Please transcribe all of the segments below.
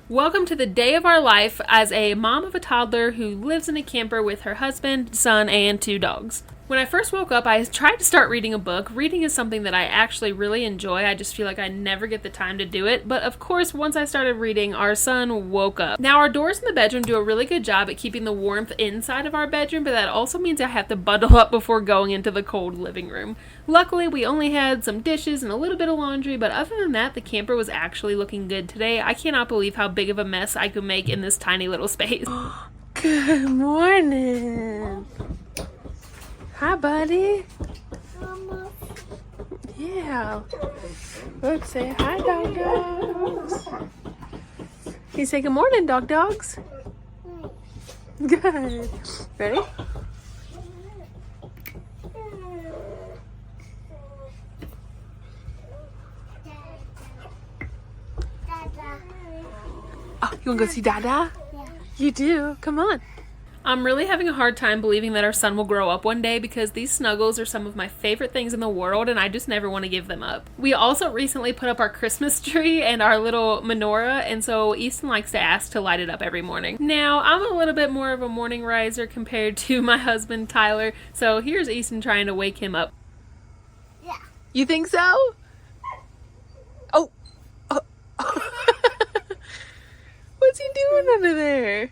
Welcome to the day of our life as a mom of a toddler who lives in a camper with her husband, son, and 2 dogs. When I first woke up, I tried to start reading a book. Reading is something that I actually really enjoy. I just feel like I never get the time to do it. But of course, once I started reading, our son woke up. Now, our doors in the bedroom do a really good job at keeping the warmth inside of our bedroom, but that also means I have to bundle up before going into the cold living room. Luckily, we only had some dishes and a little bit of laundry, but other than that, the camper was actually looking good today. I cannot believe how big of a mess I could make in this tiny little space. Good morning. Hi, buddy. Yeah. Let's say hi, dog dogs. Can you say good morning, dog dogs? Good. Ready? Oh, you want to go see Dada? Yeah. You do? Come on. I'm really having a hard time believing that our son will grow up one day because these snuggles are some of my favorite things in the world and I just never want to give them up. We also recently put up our Christmas tree and our little menorah, and so Easton likes to ask to light it up every morning. Now, I'm a little bit more of a morning riser compared to my husband Tyler, so here's Easton trying to wake him up. Yeah. You think so? Oh. What's he doing under there?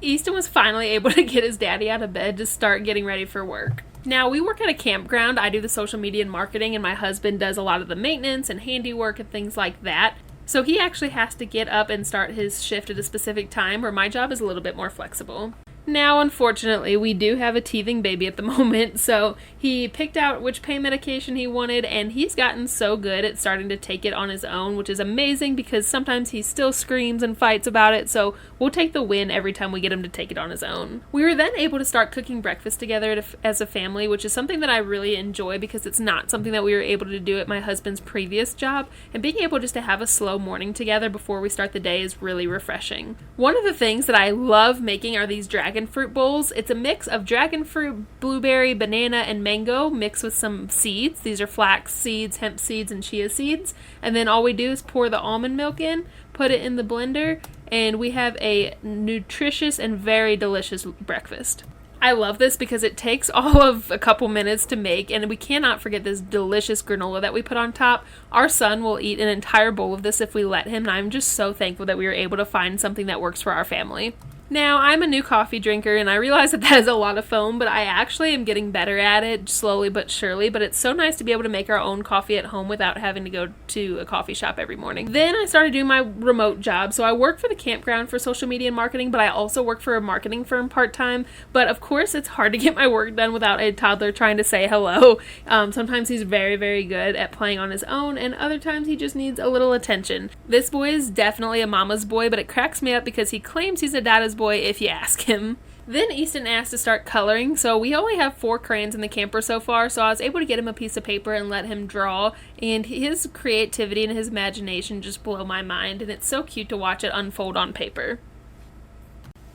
Easton was finally able to get his daddy out of bed to start getting ready for work. Now, we work at a campground. I do the social media and marketing, and my husband does a lot of the maintenance and handiwork and things like that. So he actually has to get up and start his shift at a specific time, where my job is a little bit more flexible. Now, unfortunately, we do have a teething baby at the moment, so he picked out which pain medication he wanted, and he's gotten so good at starting to take it on his own, which is amazing because sometimes he still screams and fights about it, so we'll take the win every time we get him to take it on his own. We were then able to start cooking breakfast together as a family, which is something that I really enjoy because it's not something that we were able to do at my husband's previous job, and being able just to have a slow morning together before we start the day is really refreshing. One of the things that I love making are these dragon fruit bowls. It's a mix of dragon fruit, blueberry, banana, and mango mixed with some seeds. These are flax seeds, hemp seeds, and chia seeds. And then all we do is pour the almond milk in, put it in the blender, and we have a nutritious and very delicious breakfast. I love this because it takes all of a couple minutes to make, and we cannot forget this delicious granola that we put on top. Our son will eat an entire bowl of this if we let him, and I'm just so thankful that we were able to find something that works for our family. Now, I'm a new coffee drinker, and I realize that is a lot of foam, but I actually am getting better at it, slowly but surely, but it's so nice to be able to make our own coffee at home without having to go to a coffee shop every morning. Then I started doing my remote job, so I work for the campground for social media and marketing, but I also work for a marketing firm part-time, but of course it's hard to get my work done without a toddler trying to say hello. Sometimes he's very, very good at playing on his own, and other times he just needs a little attention. This boy is definitely a mama's boy, but it cracks me up because he claims he's a dada's boy if you ask him. Then Easton asked to start coloring, so we only have 4 crayons in the camper so far, so I was able to get him a piece of paper and let him draw, and his creativity and his imagination just blow my mind, and it's so cute to watch it unfold on paper.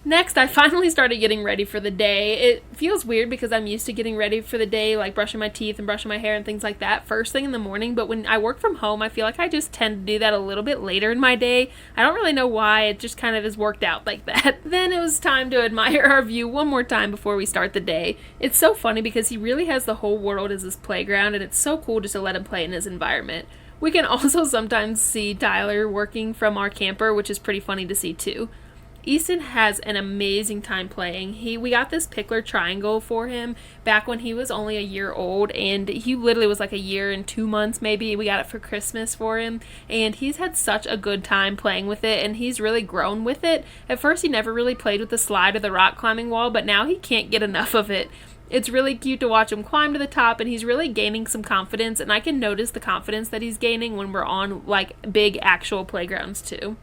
Next, I finally started getting ready for the day. It feels weird because I'm used to getting ready for the day, like brushing my teeth and brushing my hair and things like that first thing in the morning, but when I work from home, I feel like I just tend to do that a little bit later in my day. I don't really know why, it just kind of has worked out like that. Then it was time to admire our view one more time before we start the day. It's so funny because he really has the whole world as his playground, and it's so cool just to let him play in his environment. We can also sometimes see Tyler working from our camper, which is pretty funny to see too. Easton has an amazing time playing. We got this pickler triangle for him back when he was only a year old, and he literally was like a year and 2 months maybe. We got it for Christmas for him, and he's had such a good time playing with it, and he's really grown with it. At first he never really played with the slide or the rock climbing wall, but now he can't get enough of it. It's really cute to watch him climb to the top, and he's really gaining some confidence, and I can notice the confidence that he's gaining when we're on like big actual playgrounds too.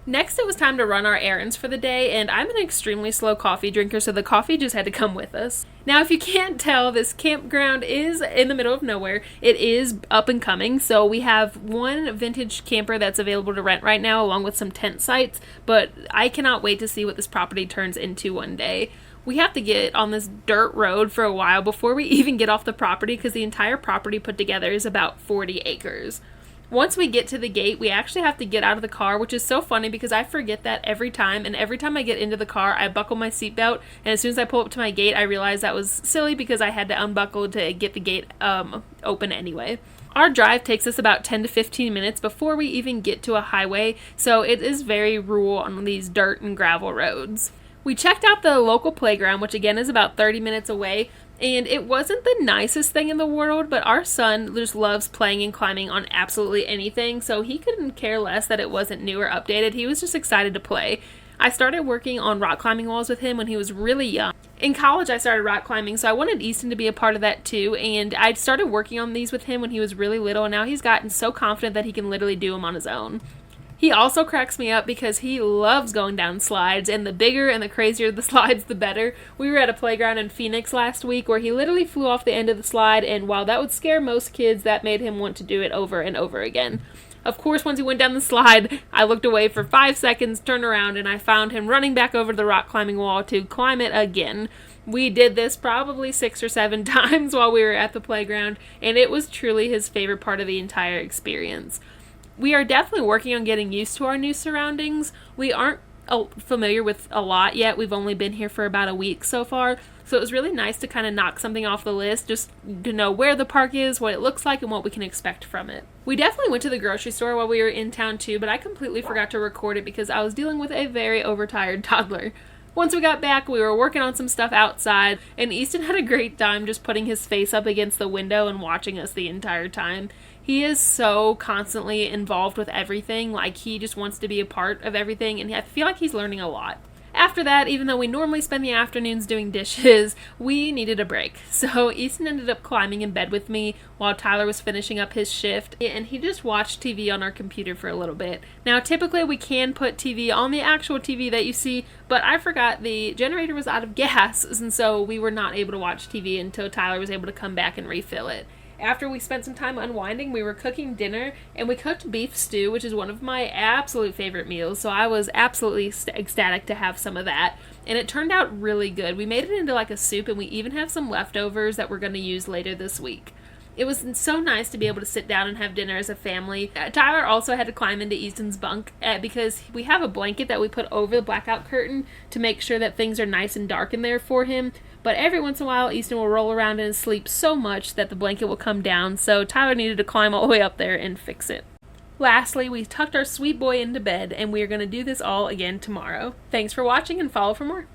Next, it was time to run our errands for the day, and I'm an extremely slow coffee drinker, so the coffee just had to come with us. Now, if you can't tell, this campground is in the middle of nowhere. It is up and coming, so we have one vintage camper that's available to rent right now, along with some tent sites, but I cannot wait to see what this property turns into one day. We have to get on this dirt road for a while before we even get off the property, because the entire property put together is about 40 acres. Once we get to the gate, we actually have to get out of the car, which is so funny because I forget that every time. And every time I get into the car, I buckle my seatbelt. And as soon as I pull up to my gate, I realize that was silly because I had to unbuckle to get the gate open anyway. Our drive takes us about 10 to 15 minutes before we even get to a highway, so it is very rural on these dirt and gravel roads. We checked out the local playground, which again is about 30 minutes away, and it wasn't the nicest thing in the world, but our son just loves playing and climbing on absolutely anything, so he couldn't care less that it wasn't new or updated. He was just excited to play. I started working on rock climbing walls with him when he was really young. In college, I started rock climbing, so I wanted Easton to be a part of that too, and I started working on these with him when he was really little, and now he's gotten so confident that he can literally do them on his own. He also cracks me up because he loves going down slides, and the bigger and the crazier the slides, the better. We were at a playground in Phoenix last week where he literally flew off the end of the slide, and while that would scare most kids, that made him want to do it over and over again. Of course, once he went down the slide, I looked away for 5 seconds, turned around, and I found him running back over to the rock climbing wall to climb it again. We did this probably 6 or 7 times while we were at the playground, and it was truly his favorite part of the entire experience. We are definitely working on getting used to our new surroundings. We aren't familiar with a lot yet. We've only been here for about a week so far, so it was really nice to kind of knock something off the list, just to know where the park is, what it looks like, and what we can expect from it. We definitely went to the grocery store while we were in town too, but I completely forgot to record it because I was dealing with a very overtired toddler. Once we got back, we were working on some stuff outside, and Easton had a great time just putting his face up against the window and watching us the entire time. He is so constantly involved with everything, like he just wants to be a part of everything, and I feel like he's learning a lot. After that, even though we normally spend the afternoons doing dishes, we needed a break. So Easton ended up climbing in bed with me while Tyler was finishing up his shift, and he just watched TV on our computer for a little bit. Now, typically we can put TV on the actual TV that you see, but I forgot the generator was out of gas, and so we were not able to watch TV until Tyler was able to come back and refill it. After we spent some time unwinding, we were cooking dinner, and we cooked beef stew, which is one of my absolute favorite meals, so I was absolutely ecstatic to have some of that, and it turned out really good. We made it into like a soup, and we even have some leftovers that we're going to use later this week. It was so nice to be able to sit down and have dinner as a family. Tyler also had to climb into Easton's bunk because we have a blanket that we put over the blackout curtain to make sure that things are nice and dark in there for him. But every once in a while, Easton will roll around and sleep so much that the blanket will come down, so Tyler needed to climb all the way up there and fix it. Lastly, we tucked our sweet boy into bed, and we are going to do this all again tomorrow. Thanks for watching, and follow for more.